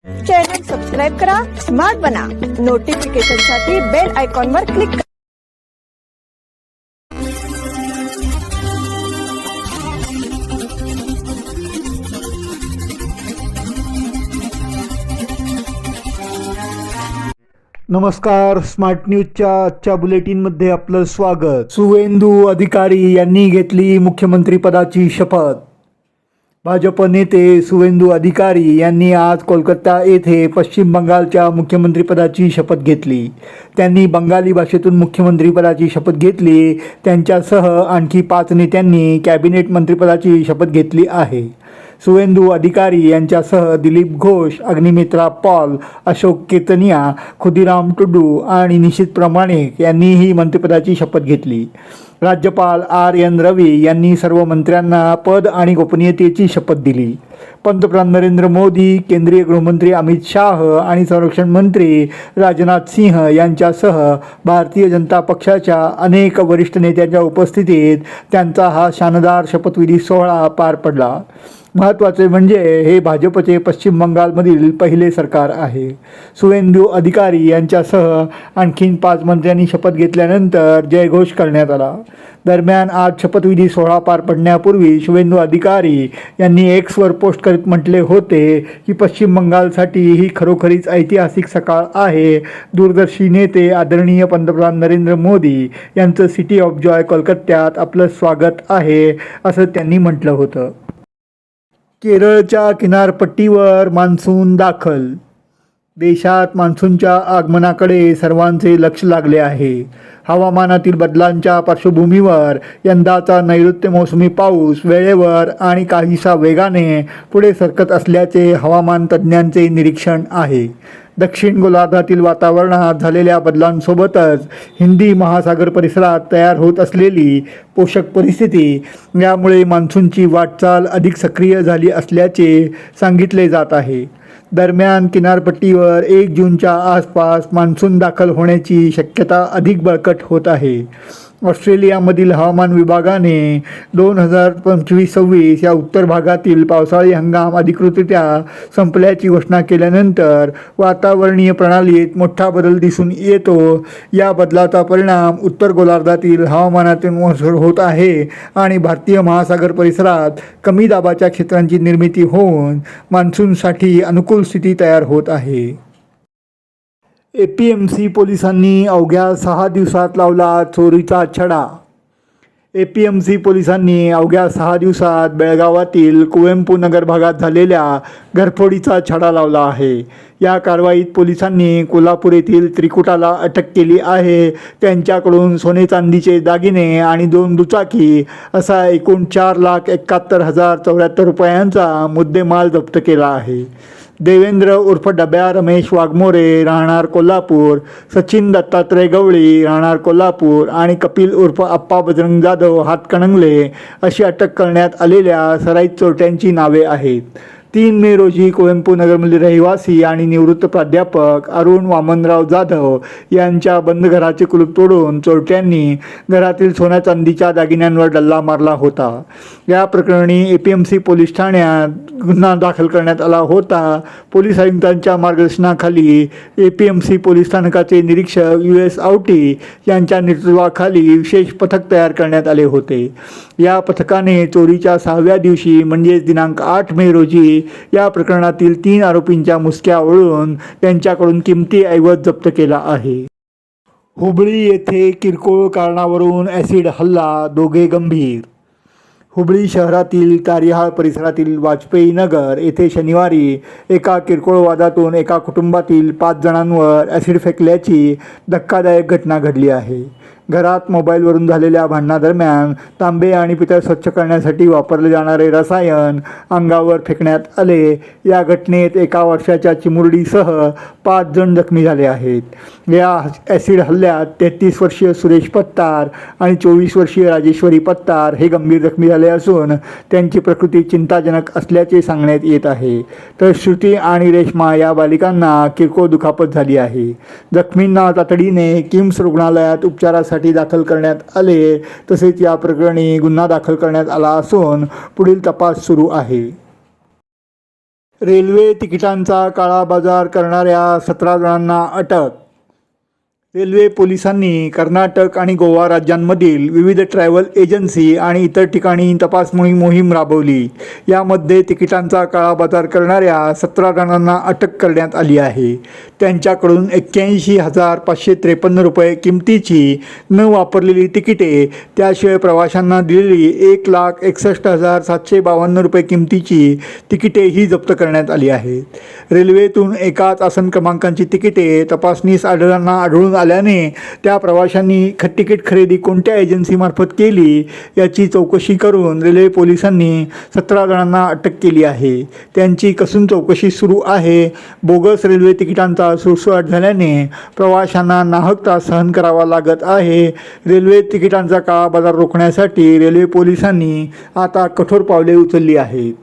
Channel subscribe करा, smart बना, नोटिफिकेशनसाठी bell आयकॉनवर क्लिक करा. नमस्कार. स्मार्ट न्यूजच्या आजच्या बुलेटिनमध्ये आपलं स्वागत. सुवेंदू अधिकारी यांनी घेतली मुख्यमंत्रीपदाची शपथ. भाजप नेते सुवेंदू अधिकारी यांनी आज कोलकाता येथे पश्चिम बंगालच्या मुख्यमंत्रीपदाची शपथ घेतली. त्यांनी बंगाली भाषेतून मुख्यमंत्रीपदाची शपथ घेतली. त्यांच्यासह आणखी 5 नेत्यांनी कॅबिनेट मंत्रिपदाची शपथ घेतली आहे. सुवेंदू अधिकारी यांच्यासह दिलीप घोष, अग्निमित्रा पॉल, अशोक केतनिया, खुदीराम टुडू आणि निशित प्रामाणिक यांनीही मंत्रिपदाची शपथ घेतली. राज्यपाल RN रवी यांनी सर्व मंत्र्यांना पद आणि गोपनीयतेची शपथ दिली. पंतप्रधान नरेंद्र मोदी, केंद्रीय गृहमंत्री अमित शाह आणि संरक्षण मंत्री राजनाथ सिंह यांच्यासह भारतीय जनता पक्षाच्या अनेक वरिष्ठ नेत्यांच्या उपस्थितीत त्यांचा हा शानदार शपथविधी सोहळा पार पडला. महत्त्वाचे म्हणजे हे भाजपचे पश्चिम बंगालमधील पहिले सरकार आहे. सुवेंदू अधिकारी यांच्यासह आणखीन 5 मंत्र्यांनी शपथ घेतल्यानंतर जयघोष करण्यात आला. दरम्यान आज शपथविधी सोहळा पार पडण्यापूर्वी सुवेंदू अधिकारी यांनी Xवर पोस्ट करत म्हटले होते की पश्चिम बंगालसाठी ही खरोखरीच ऐतिहासिक सकाळ आहे. दूरदर्शी नेते आदरणीय पंतप्रधान नरेंद्र मोदी यांचं सिटी ऑफ जॉय कोलकात्यात आपलं स्वागत आहे, असं त्यांनी म्हटलं होतं. केरळच्या किनारपट्टीवर मान्सून दाखल. देशात मान्सूनच्या आगमनाकडे सर्वांचे लक्ष लागले आहे. हवामानातील बदलांच्या पार्श्वभूमीवर यंदाचा नैऋत्य मोसमी पाऊस वेळेवर आणि काहीसा वेगाने पुढे सरकत असल्याचे हवामान तज्ज्ञांचे निरीक्षण आहे. दक्षिण गोलार्धातील वातावरणात झालेल्या बदलांसोबतच हिंदी महासागर परिसरात तयार होत असलेली पोषक परिस्थिती यामुळे मान्सूनची वाटचाल अधिक सक्रिय झाली असल्याचे सांगितले जात आहे. दरम्यान किनारपट्टीवर 1 जूनच्या आसपास मान्सून दाखल होण्याची शक्यता अधिक बळकट होत आहे. ऑस्ट्रेलियामधील हवामान विभागाने 2025-26 या उत्तर भागातील पावसाळी हंगाम अधिकृतरित्या संपल्याची घोषणा केल्यानंतर वातावरणीय प्रणालीत मोठा बदल दिसून येतो. या बदलाचा परिणाम उत्तर गोलार्धातील हवामानातून होत आहे आणि भारतीय महासागर परिसरात कमी दाबाच्या क्षेत्रांची निर्मिती होऊन मान्सूनसाठी अनुकूल स्थिती तयार होत आहे. APMC पोलिसांनी अवघ्या 6 दिवसात लावला चोरीचा छडा. APMC पोलिसांनी अवघ्या 6 दिवसात बेळगावातील कुवेंपू नगर भागात झालेल्या घरफोडीचा छडा लावला आहे. या कारवाईत पोलिसांनी कोल्हापूर येथील त्रिकुटाला अटक केली आहे. त्यांच्याकडून सोने चांदीचे दागिने आणि 2 दुचाकी असा एकूण 4,71,074 रुपयांचा मुद्देमाल जप्त केला आहे. देवेंद्र उर्फ डब्या रमेश वाघमोरे राहणार कोल्हापूर, सचिन दत्तात्रय गवळी राहणार कोल्हापूर आणि कपिल उर्फ आप्पा बजरंग जाधव हातकणंगले अशी अटक करण्यात आलेल्या सराईत चोरट्यांची नावे आहेत. 3 मे रोजी कुवेंपू नगरमधील रहिवासी आणि निवृत्त प्राध्यापक अरुण वामनराव जाधव यांच्या बंद घराचे कुलूप तोडून चोरट्यांनी घरातील सोन्या चांदीच्या दागिन्यांवर डल्ला मारला होता. या प्रकरणी APMC पोलीस ठाण्यात गुन्हा दाखल करण्यात आला होता. पोलीस आयुक्तांच्या मार्गदर्शनाखाली APMC पोलीस स्थानकाचे निरीक्षक US आवटी यांच्या नेतृत्वाखाली विशेष पथक तयार करण्यात आले होते. या पथकाने चोरीच्या 6व्या दिवशी म्हणजेच दिनांक 8 मे रोजी या प्रकरणातील 3 आरोपींच्या मुसक्या ओढून त्यांच्याकडून किमती ऐवज जप्त केला आहे. हुबळी येथे किरकोळ कारणावरून ॲसिड हल्ला, 2 गंभीर. हुबळी शहरातील तारिहाळ परिसरातील वाजपेयी नगर येथे शनिवारी एका किरकोळ वादातून एका कुटुंबातील 5 जणांवर ॲसिड फेकल्याची धक्कादायक घटना घडली आहे. घरात मोबाईलवरून झालेल्या भांडणादरम्यान तांबे आणि पितळ स्वच्छ करण्यासाठी वापरले जाणारे रसायन अंगावर फेकण्यात आले. या घटनेत 1 वर्षाच्या चिमुरडीसह 5 जण जखमी झाले आहेत. या ॲसिड हल्ल्यात 33 वर्षीय सुरेश पत्तार आणि 24 वर्षीय राजेश्वरी पत्तार हे गंभीर जखमी झाले असून त्यांची प्रकृती चिंताजनक असल्याचे सांगण्यात येत आहे. तर श्रुती आणि रेश्मा या बालिकांना किरकोळ दुखापत झाली आहे. जखमींना तातडीने किम्स रुग्णालयात उपचारासाठी दाखल करण्यात आले. तसेच या प्रकरणी गुन्हा दाखल करण्यात आला असून पुढील तपास सुरू आहे. रेल्वे तिकिटांचा काळा बाजार करणाऱ्या 17 जणांना अटक. रेल्वे पोलिसांनी कर्नाटक आणि गोवा राज्यांमधील विविध ट्रॅव्हल एजन्सी आणि इतर ठिकाणी तपास मोहीम राबवली. यामध्ये तिकिटांचा काळा बाजार करणाऱ्या 17 जणांना अटक करण्यात आली आहे. त्यांच्याकडून 81,553 रुपये किमतीची न वापरलेली तिकिटे, त्याशिवाय प्रवाशांना दिलेली 1,61,752 रुपये किमतीची तिकिटेही जप्त करण्यात आली आहेत. रेल्वेतून एकाच आसन क्रमांकांची तिकिटे तपासणीस आढळून आल्याने त्या प्रवाशांनी तिकीट खरेदी कोणत्या एजन्सीमार्फत केली याची चौकशी करून रेल्वे पोलिसांनी 17 जणांना अटक केली आहे. त्यांची कसून चौकशी सुरू आहे. बोगस रेल्वे तिकिटांचा सुळसुळाट झाल्याने प्रवाशांना नाहक त्रास सहन करावा लागत आहे. रेल्वे तिकिटांचा काळा बाजार रोखण्यासाठी रेल्वे पोलिसांनी आता कठोर पावले उचलली आहेत.